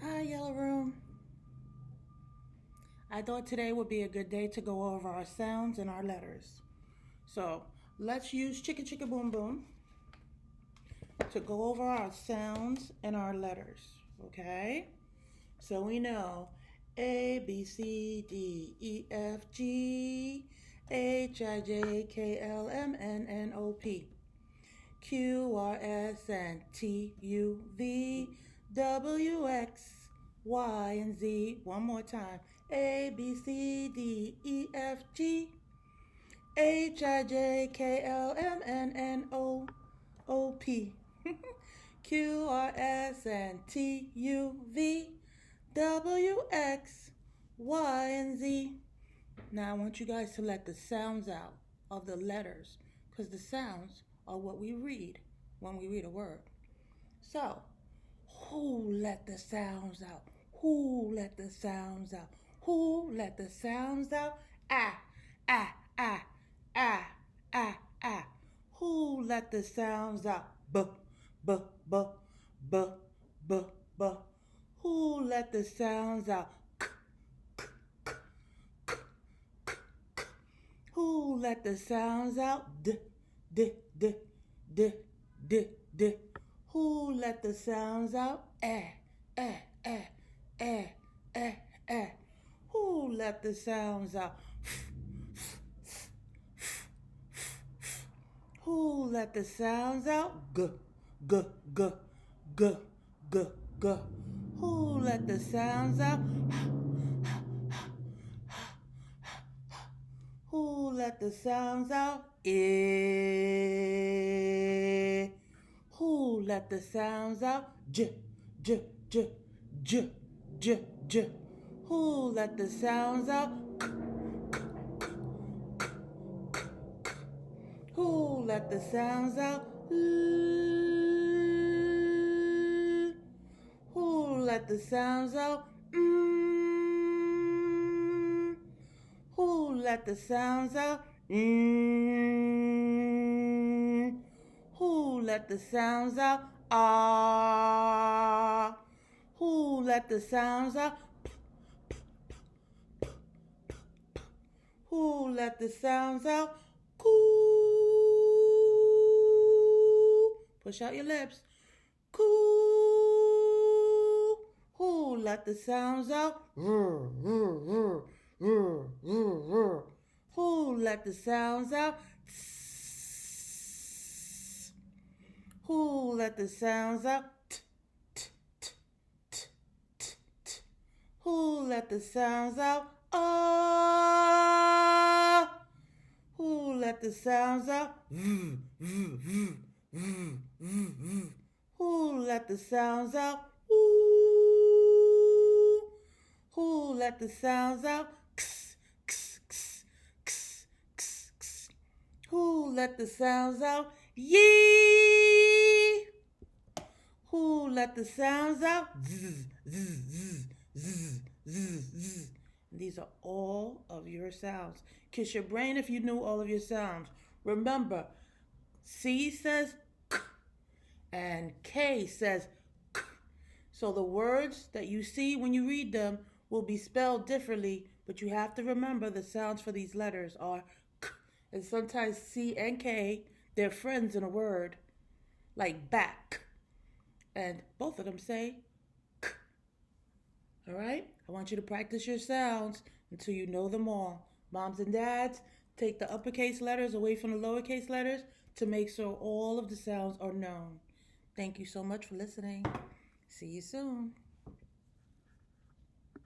Hi, Yellow Room. I thought today would be a good day to go over our sounds and our letters. So let's use Chicka Chicka Boom Boom to go over our sounds and our letters. Okay? So we know A, B, C, D, E, F, G, H, I, J, K, L, M, N, O, P, Q, R, S, and T, U, V, W, X, Y, and Z. One more time. A, B, C, D, E, F, G, H, I, J, K, L, M, N, O, P, Q, R, S, and T, U, V, W, X, Y, and Z. Now I want you guys to let the sounds out of the letters because the sounds are what we read when we read a word. So, who let the sounds out? Who let the sounds out? Who let the sounds out? Ah, ah, ah, ah, ah, ah. Who let the sounds out? B, b, b, b, b, b. Who let the sounds out? K, k, k, k, k, k. Who let the sounds out? D, d, d, d, d, d. Who let the sounds out? Eh, eh, eh, eh, eh, eh. Who let the sounds out? Who let the sounds out? G, g, g, g, g, g. Who let the sounds out? Who let the sounds out? Eh. Who let the sounds out? J, j, j, j, j, j. Who let the sounds out? K, k, k, k, k, k. Who let the sounds out? L. Who let the sounds out? Mm. Who let the sounds out? Mm. Who let the sounds out? Ah. Who let the sounds out? Who let the sounds out? Coo. Push out your lips. Coo. Who let the sounds out? Who let the sounds out? Who let the sounds out? Who let the sounds out? Ah. Who let the sounds out? Who let the sounds out? Ooh. Who let the sounds out? Who let the sounds out? Yee. Who let the sounds out? These are all of your sounds. Kiss your brain if you knew all of your sounds. Remember, C says K and K says K. So the words that you see when you read them will be spelled differently, but you have to remember the sounds for these letters are K. And sometimes C and K, they're friends in a word, like back. And both of them say K. All right? I want you to practice your sounds until you know them all. Moms and dads, take the uppercase letters away from the lowercase letters to make sure all of the sounds are known. Thank you so much for listening. See you soon.